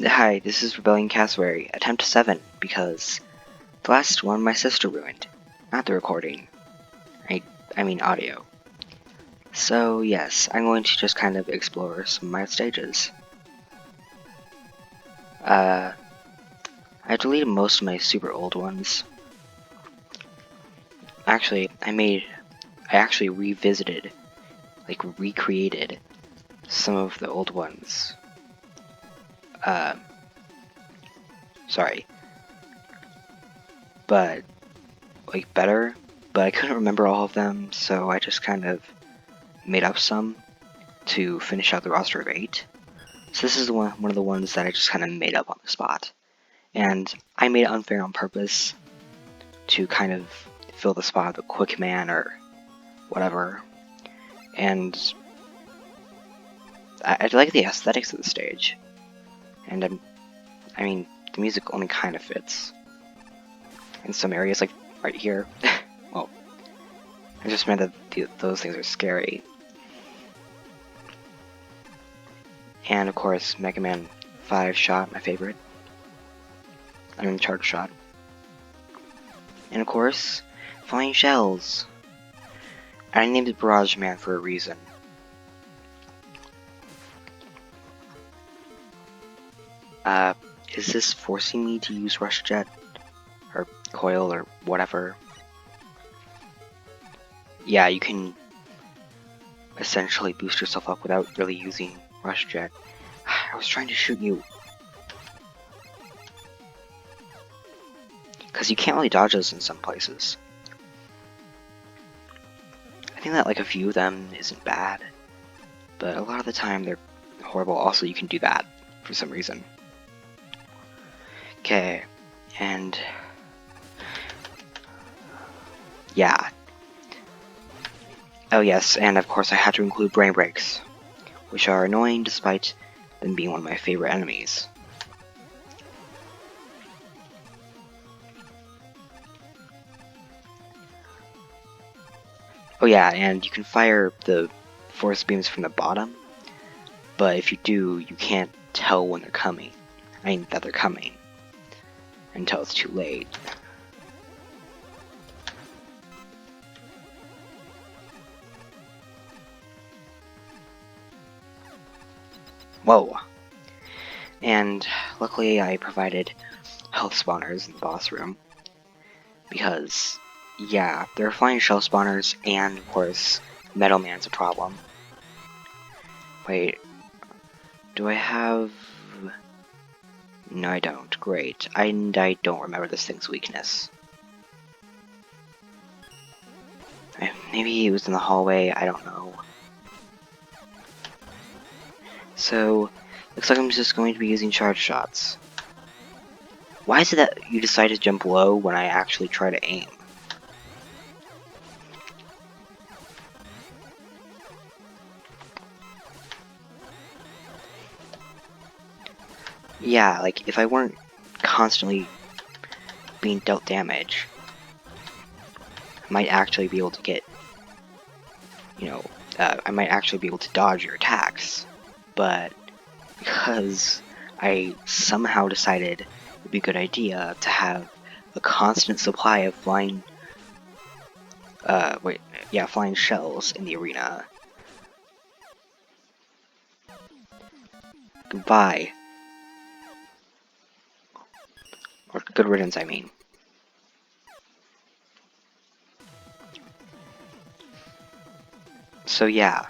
Hi, this is Rebellion Cassowary, attempt 7, because the last one my sister ruined. Not the recording. I mean audio. So yes, I'm going to just kind of explore some of my stages. I deleted most of my super old ones. Actually, I actually revisited, like recreated, some of the old ones. Sorry. But, like, better, but I couldn't remember all of them, so I just kind of made up some to finish out the roster of 8. So this is one of the ones that I just kind of made up on the spot. And I made it unfair on purpose to kind of fill the spot of a quick man or whatever. And I like the aesthetics of the stage. And I mean, the music only kind of fits. In some areas, like right here. Well, I just meant that those things are scary. And of course, Mega Man 5 Shot, my favorite. I mean, Charge Shot. And of course, Flying Shells. I named it Barrage Man for a reason. Is this forcing me to use Rush Jet? Or Coil, or whatever? Yeah, you can essentially boost yourself up without really using Rush Jet. I was trying to shoot you. Because you can't really dodge those in some places. I think that like a few of them isn't bad, but a lot of the time they're horrible. Also, you can do that for some reason. Okay, and yeah. Oh yes, and of course I had to include brain breaks, which are annoying despite them being one of my favorite enemies. Oh yeah, and you can fire the force beams from the bottom, but if you do, you can't tell when they're coming. I mean, that they're coming, until it's too late. Whoa! And luckily I provided health spawners in the boss room, because, yeah, there are flying shell spawners, and of course, Metal Man's a problem. Wait, do I have... No, I don't. Great. And I don't remember this thing's weakness. Maybe it was in the hallway, I don't know. So, looks like I'm just going to be using charge shots. Why is it that you decide to jump low when I actually try to aim? Yeah, like, if I weren't constantly being dealt damage, I might actually be able to get, I might actually be able to dodge your attacks. But because I somehow decided it would be a good idea to have a constant supply of flying shells in the arena. Goodbye. Or good riddance, I mean. So yeah.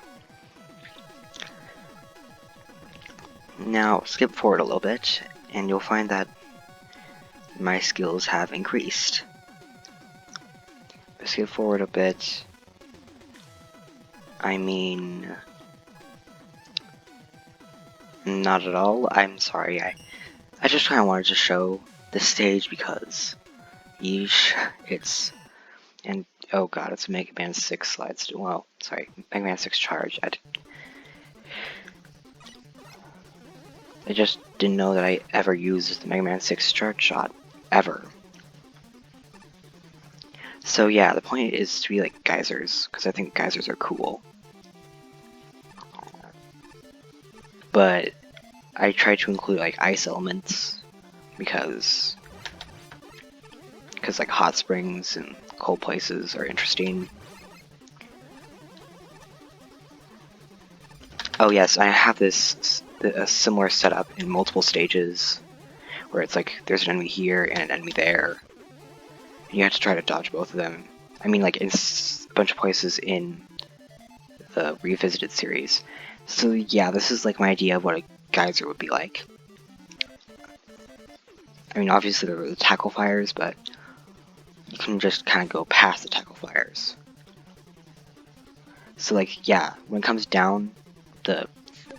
Now, skip forward a little bit, and you'll find that my skills have increased. Skip forward a bit. I mean... Not at all. I'm sorry. I just kind of wanted to show the stage because... Yeesh. It's... And, oh god, it's Mega Man 6 slides. Well, sorry. Mega Man 6 charge. I just didn't know that I ever used the Mega Man 6 charge shot. Ever. So yeah, the point is to be like geysers, because I think geysers are cool. But I tried to include like ice elements because like hot springs and cold places are interesting. Oh yes, I have a similar setup in multiple stages, where it's like there's an enemy here and an enemy there. And you have to try to dodge both of them. I mean, like in a bunch of places in the Revisited series. So yeah, this is like my idea of what a geyser would be like. I mean, obviously there are the tackle fires, but you can just kind of go past the tackle fires. So like, yeah, when it comes down,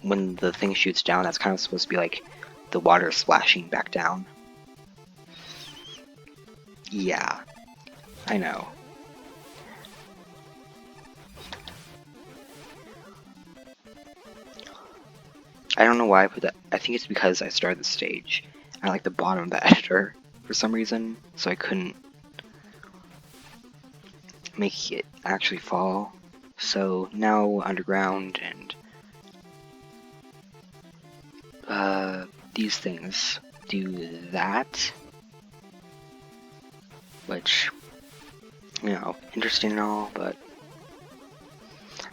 when the thing shoots down, that's kind of supposed to be like the water splashing back down. Yeah, I know. I don't know why, but I think it's because I started the stage at like the bottom of the editor for some reason, so I couldn't make it actually fall. So now underground and these things do that, which, you know, interesting and all, but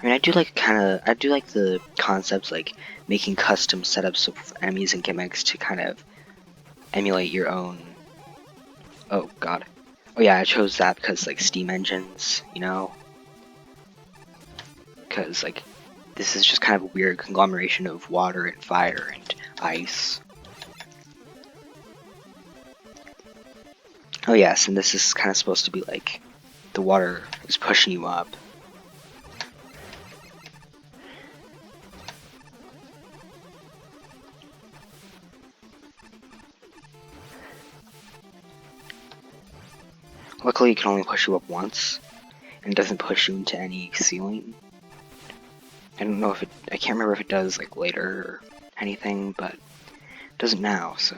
I mean, I do like the concepts, like making custom setups of enemies and gimmicks to kind of emulate your own. Oh god. Oh yeah, I chose that because like steam engines, you know, because like this is just kind of a weird conglomeration of water and fire and ice. Oh yes, and this is kind of supposed to be like the water is pushing you up. Luckily, it can only push you up once, and it doesn't push you into any ceiling. I don't know if I can't remember if it does like later or anything, but it doesn't now, so.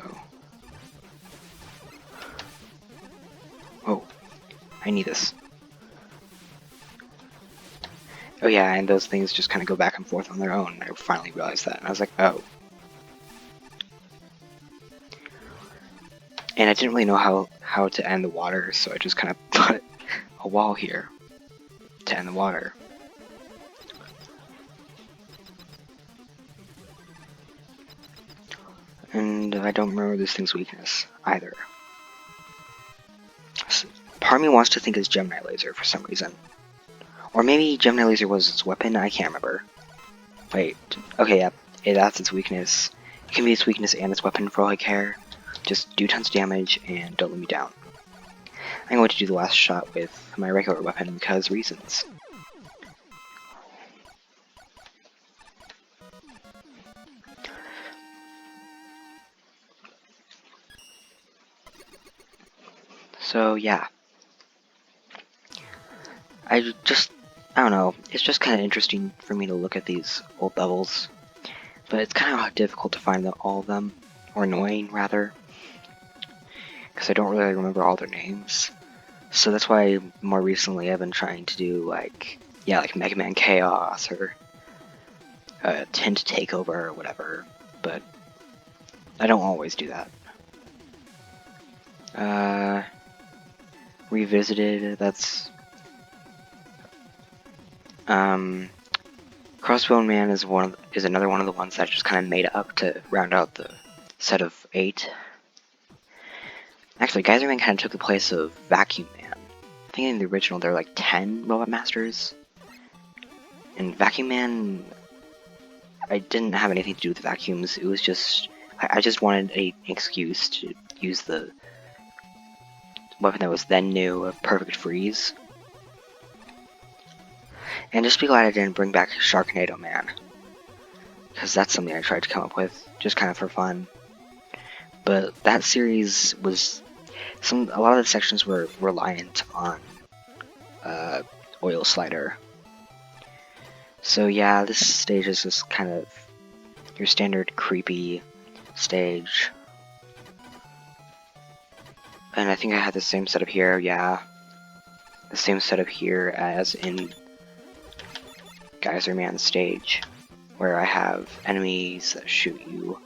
Oh, I need this. Oh yeah, and those things just kind of go back and forth on their own. I finally realized that, and I was like, oh. And I didn't really know how to end the water, so I just kind of put a wall here to end the water. And I don't remember this thing's weakness either. So, part of me wants to think it's Gemini Laser for some reason. Or maybe Gemini Laser was its weapon, I can't remember. Wait, okay, yeah, that's its weakness. It can be its weakness and its weapon for all I care. Just do tons of damage and don't let me down. I'm going to do the last shot with my regular weapon because reasons. So yeah. I don't know, it's just kind of interesting for me to look at these old levels. But it's kind of difficult to find all of them, or annoying rather, because I don't really remember all their names. So that's why more recently I've been trying to do like Mega Man Chaos or Tint Takeover or whatever, but I don't always do that. Revisited, that's Crossbone Man is another one of the ones that I just kind of made up to round out the set of 8. Actually, Geyser Man kind of took the place of Vacuum Man. I think in the original there were like 10 Robot Masters. And Vacuum Man, I didn't have anything to do with the vacuums. It was just, I just wanted an excuse to use the weapon that was then new, a Perfect Freeze. And just be glad I didn't bring back Sharknado Man. Because that's something I tried to come up with, just kind of for fun. But that series was, a lot of the sections were reliant on Oil Slider. So yeah, this stage is just kind of your standard creepy stage. And I think I had the same setup here, yeah. The same setup here as in Geyser Man stage, where I have enemies that shoot you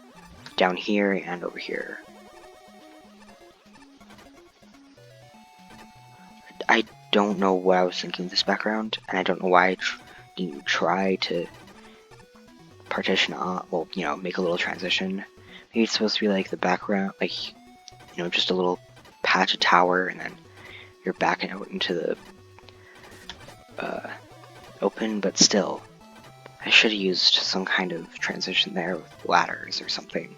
down here and over here. I don't know what I was thinking of this background, and I don't know why I didn't try to partition off, well, you know, make a little transition. Maybe it's supposed to be like the background, like, you know, just a little patch of tower, and then you're backing out into the open, but still, I should have used some kind of transition there with ladders or something.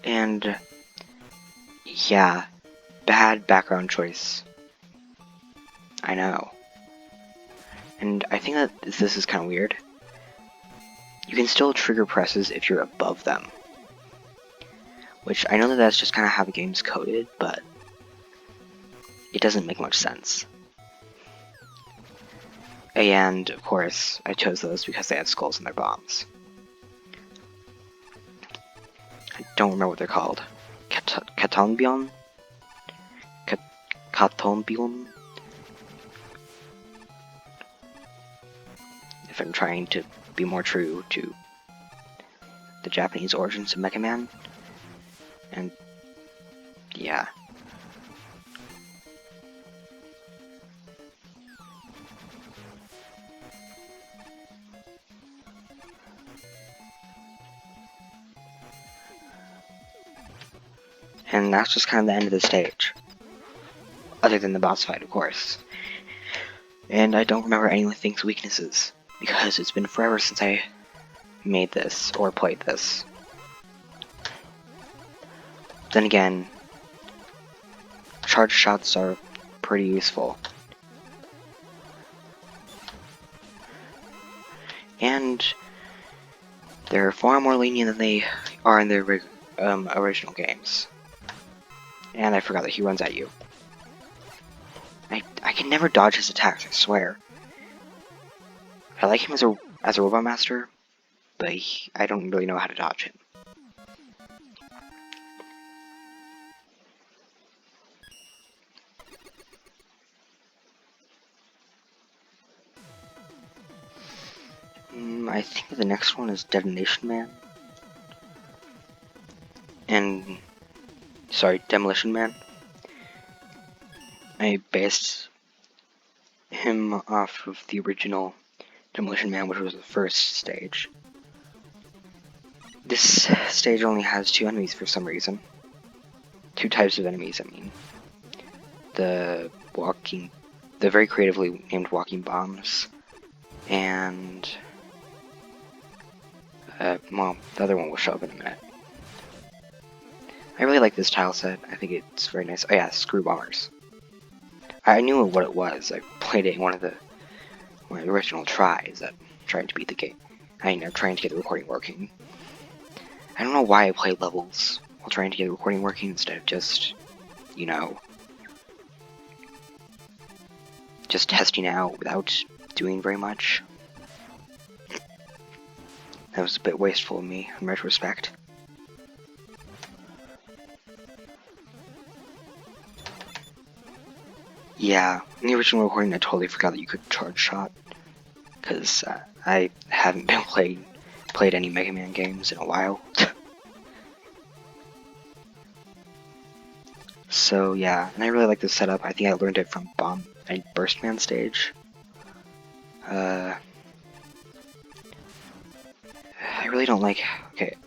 And yeah, bad background choice. I know. And I think that this is kind of weird. You can still trigger presses if you're above them. Which I know that that's just kind of how the game's coded, but it doesn't make much sense. And of course, I chose those because they had skulls in their bombs. I don't remember what they're called. Katonbion? Katonbion? If I'm trying to be more true to the Japanese origins of Mega Man. And yeah. And that's just kind of the end of the stage. Other than the boss fight, of course. And I don't remember anything's weaknesses, because it's been forever since I made this, or played this. Then again, charge shots are pretty useful. And they're far more lenient than they are in the original games. And I forgot that he runs at you. I can never dodge his attacks, I swear. I like him as a Robot Master, but I don't really know how to dodge him. I think the next one is Detonation Man. And sorry, Demolition Man. I based him off of the original Demolition Man, which was the first stage. This stage only has 2 enemies for some reason. 2 types of enemies, I mean. The very creatively named walking bombs, and well, the other one will show up in a minute. I really like this tile set. I think it's very nice. Oh yeah, screw bombers. I knew what it was. I played it in one of the original tries at trying to beat the game. Trying to get the recording working. I don't know why I played levels while trying to get the recording working instead of just, you know, just testing out without doing very much. That was a bit wasteful of me, in retrospect. Yeah, in the original recording I totally forgot that you could charge shot, because I haven't been played any Mega Man games in a while. So yeah, and I really like this setup. I think I learned it from Burst Man stage. I really don't like... Okay,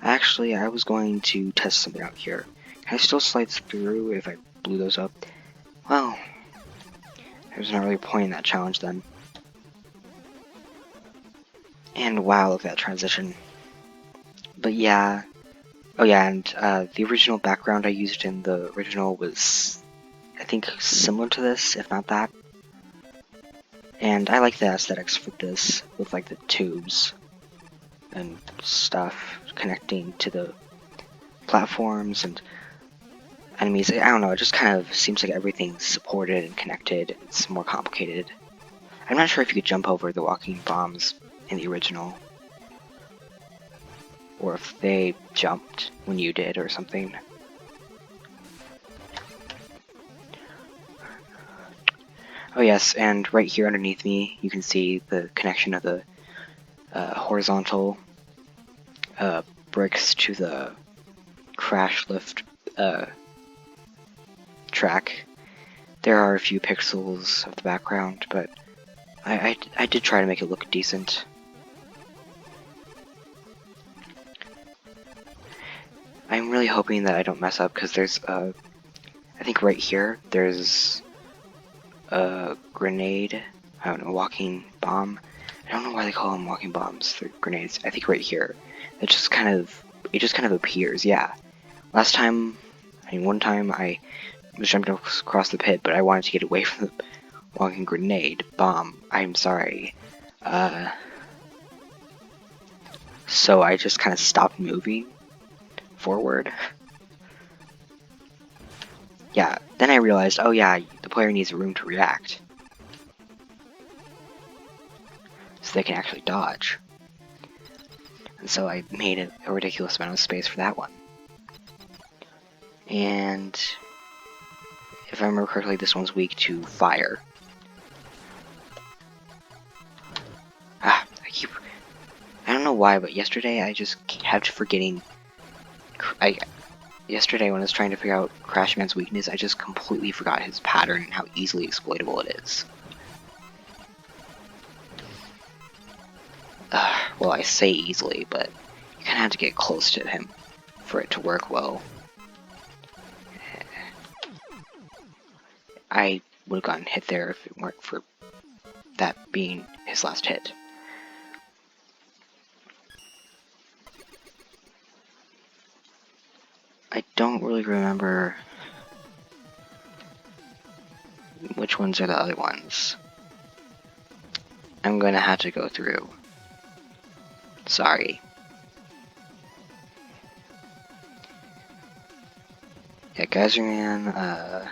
actually I was going to test something out here. Can I still slide through if I blew those up? Well, there's not really a point in that challenge then. And wow, look at that transition. But yeah. Oh yeah, and the original background I used in the original was, I think, similar to this, if not that. And I like the aesthetics for this, with like the tubes and stuff connecting to the platforms and enemies. I don't know, it just kind of seems like everything's supported and connected. It's more complicated. I'm not sure if you could jump over the walking bombs in the original, or if they jumped when you did or something. Oh yes, and right here underneath me, you can see the connection of the horizontal bricks to the crash lift track. There are a few pixels of the background, but I did try to make it look decent. I'm really hoping that I don't mess up, because there's I think right here, there's a grenade. I don't know, walking bomb. I don't know why they call them walking bombs. They're grenades. I think right here. It just kind of appears, yeah. One time I was jumping across the pit, but I wanted to get away from the walking grenade bomb. I'm sorry. So I just kind of stopped moving forward. Yeah, then I realized, oh yeah, the player needs room to react, so they can actually dodge. And so I made a ridiculous amount of space for that one. And if I remember correctly, this one's weak to fire. I don't know why, but yesterday I just kept forgetting. Yesterday when I was trying to figure out Crashman's weakness, I just completely forgot his pattern and how easily exploitable it is. Well, I say easily, but you kind of have to get close to him for it to work well. I would have gotten hit there if it weren't for that being his last hit. I don't really remember which ones are the other ones. I'm gonna have to go through. Sorry. Yeah, Geyserman, I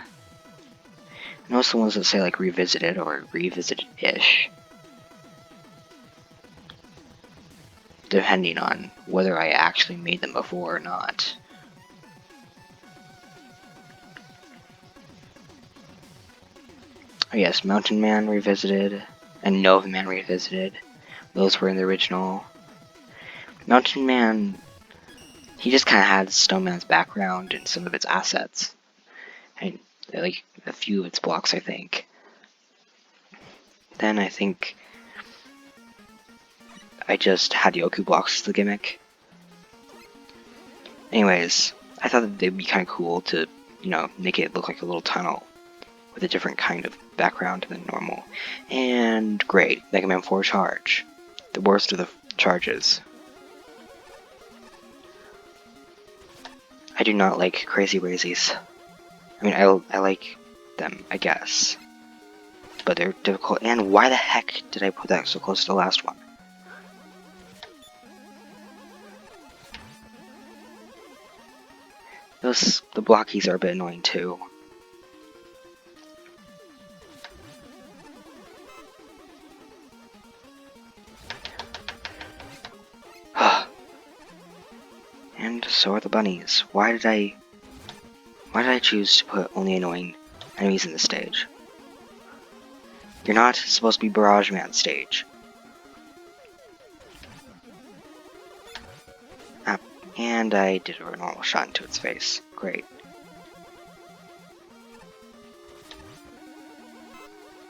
know some ones that say like revisited or revisited-ish. Depending on whether I actually made them before or not. Oh yes, Mountain Man Revisited and Nova Man Revisited. Those were in the original. Mountain Man, he just kind of had Stone Man's background and some of its assets. And like a few of its blocks, I think. Then I think I just had Yoku blocks as the gimmick. Anyways, I thought that they'd be kind of cool to, you know, make it look like a little tunnel with a different kind of background than normal. And great, Mega Man 4 Charge. The worst of the charges. I do not like Crazy Razies. I mean, I like them, I guess. But they're difficult, and why the heck did I put that so close to the last one? The blockies are a bit annoying too. And so are the bunnies. Why did I choose to put only annoying enemies in the stage? You're not supposed to be Barrage Man stage. And I did a normal shot into its face. Great.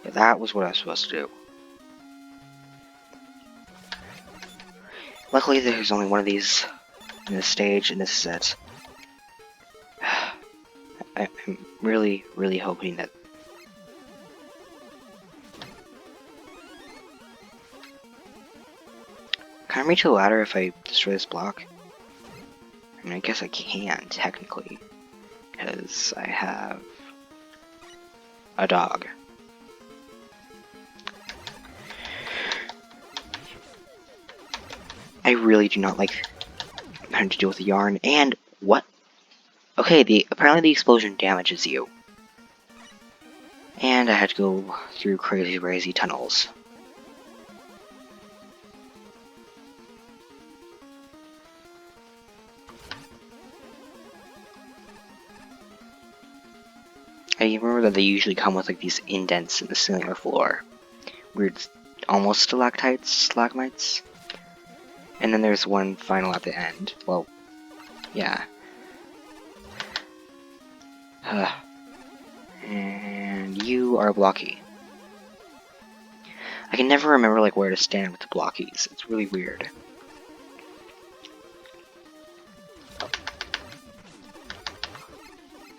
Yeah, that was what I was supposed to do. Luckily, there's only one of these in this stage, and this is it. I'm really, really hoping that... Can I reach the ladder if I destroy this block? I mean, I guess I can, technically. Because I have... a dog. I really do not like having to deal with the yarn, and what? Okay, apparently the explosion damages you. And I had to go through crazy tunnels. I remember that they usually come with like these indents in the ceiling or floor. Weird, almost stalagmites. And then there's one final at the end. Well, yeah. And you are blocky. I can never remember like where to stand with the blockies. It's really weird.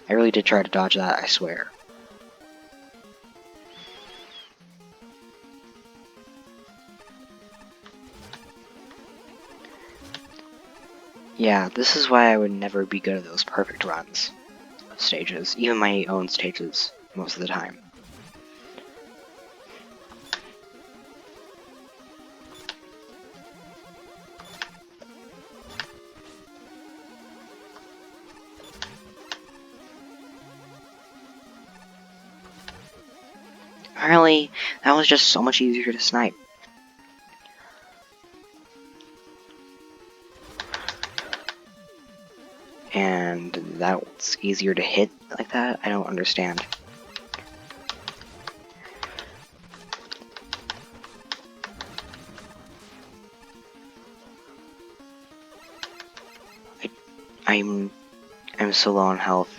I really did try to dodge that, I swear. Yeah, this is why I would never be good at those perfect runs of stages, even my own stages, most of the time. Apparently, that was just so much easier to snipe. And that's easier to hit like that? I don't understand. I'm so low on health.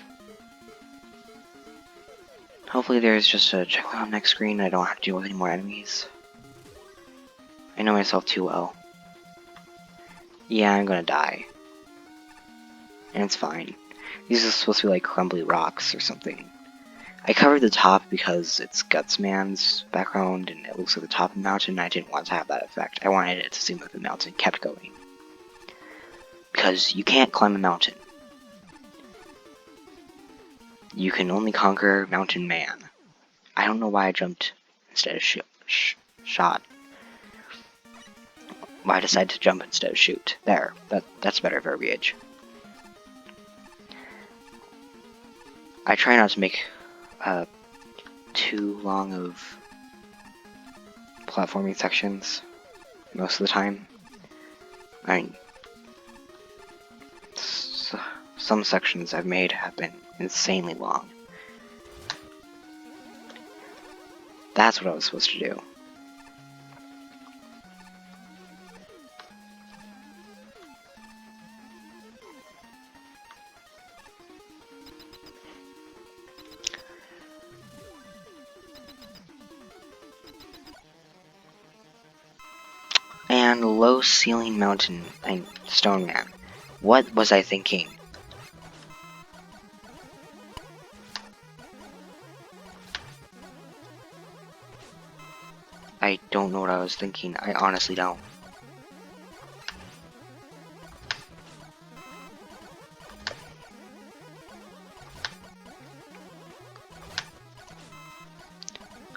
Hopefully there's just a checkpoint on the next screen and I don't have to deal with any more enemies. I know myself too well. Yeah, I'm gonna die. And it's fine. These are supposed to be like crumbly rocks or something. I covered the top because it's Gutsman's background and it looks like the top of the mountain and I didn't want to have that effect. I wanted it to seem like the mountain kept going. Because you can't climb a mountain. You can only conquer Mountain Man. I don't know why I jumped instead of shot. Why I decided to jump instead of shoot. There, that's better verbiage. I try not to make too long of platforming sections most of the time. I mean, some sections I've made have been insanely long. That's what I was supposed to do. And low ceiling mountain and stone man. What was I thinking? I don't know what I was thinking. I honestly don't.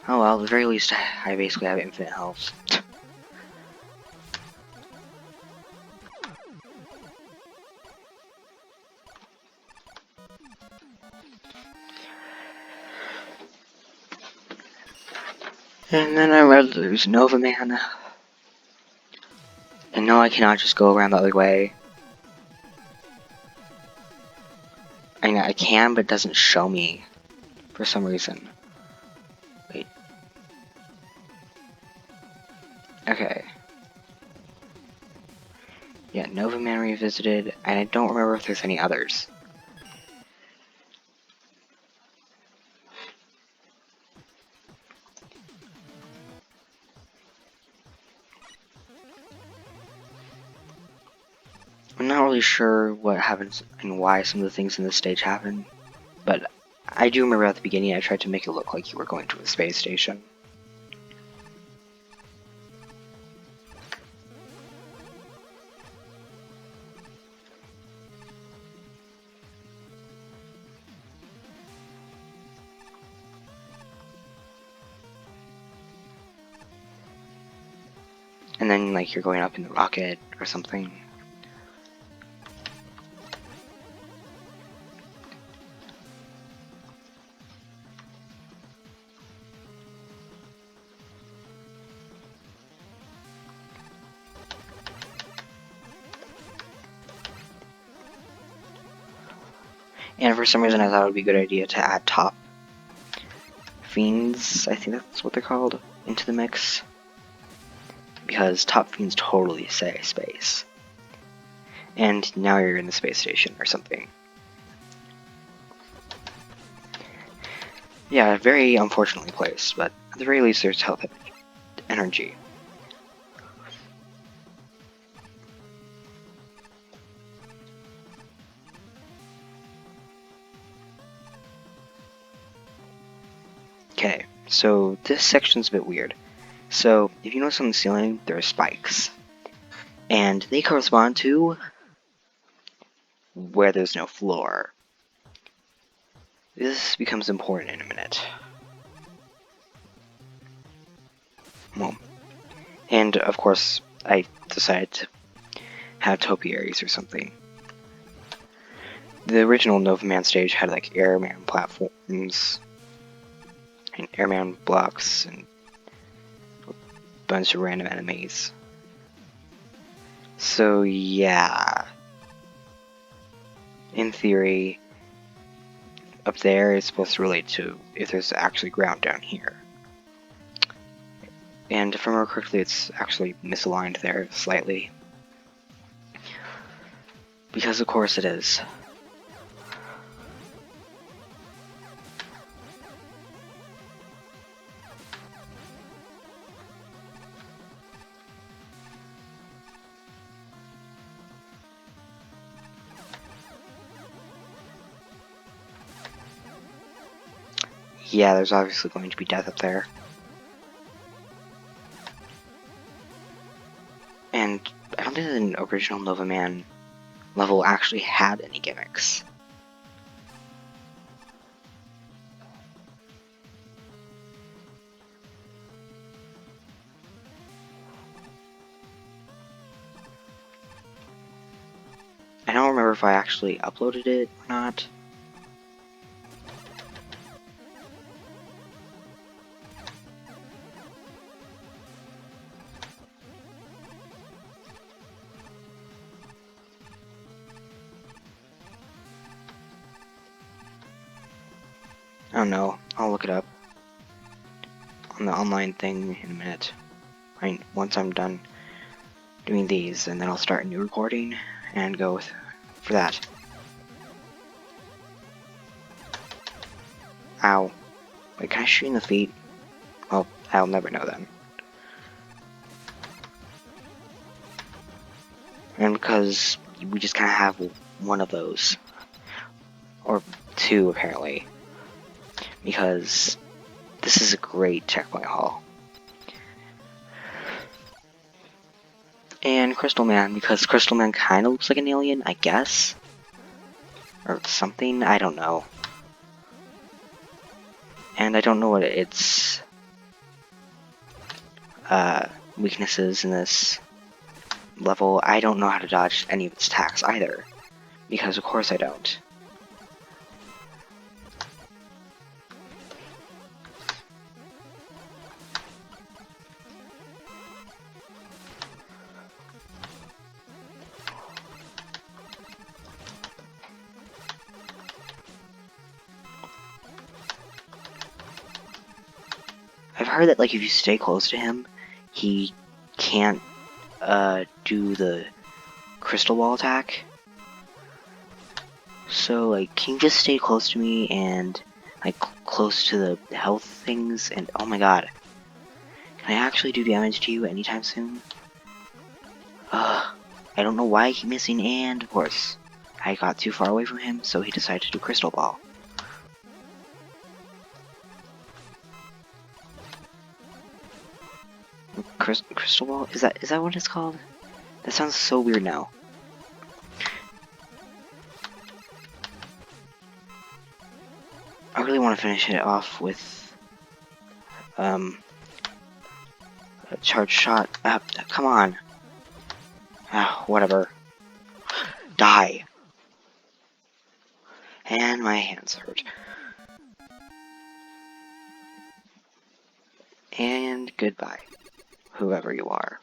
Oh well, at the very least, I basically have infinite health. And then I read there's Nova Man. And no, I cannot just go around the other way. I mean, I can, but it doesn't show me for some reason. Wait. Okay. Yeah, Nova Man Revisited, and I don't remember if there's any others. I'm not really sure what happens and why some of the things in this stage happen, but I do remember at the beginning I tried to make it look like you were going to a space station. And then, like, you're going up in the rocket or something. And for some reason I thought it would be a good idea to add top Fiends, I think that's what they're called, into the mix. Because Top Fiends totally say space. And now you're in the space station or something. Yeah, very unfortunately placed, but at the very least there's health energy. Okay, so this section's a bit weird. So, if you notice on the ceiling, there are spikes. And they correspond to where there's no floor. This becomes important in a minute. Well, and of course, I decided to have topiaries or something. The original Nova Man stage had like airman platforms and airman blocks and a bunch of random enemies. So yeah, in theory, up there is supposed to relate to if there's actually ground down here. And if I remember correctly, it's actually misaligned there slightly. Because of course it is. Yeah, there's obviously going to be death up there. And I don't think the original Nova Man level actually had any gimmicks. I don't remember if I actually uploaded it or not. I don't know. I'll look it up on the online thing in a minute. Once I'm done doing these, and then I'll start a new recording and go for that. Ow. Wait, can I shoot in the feet? Well, I'll never know then. And because we just kind of have one of those. Or two, apparently. Because this is a great checkpoint hall. And Crystal Man, because Crystal Man kind of looks like an alien, I guess? Or something, I don't know. And I don't know what its weaknesses in this level. I don't know how to dodge any of its attacks either. Because of course I don't. I've heard that, like, if you stay close to him, he can't, do the crystal ball attack. So, like, can you just stay close to me and, like, close to the health things? And, oh my god. Can I actually do damage to you anytime soon? I don't know why I keep missing, and, of course, I got too far away from him, so he decided to do crystal ball. Crystal ball? Is that what it's called? That sounds so weird now. I really want to finish it off with a charge shot. Come on. Whatever. Die. And my hands hurt. And goodbye, whoever you are.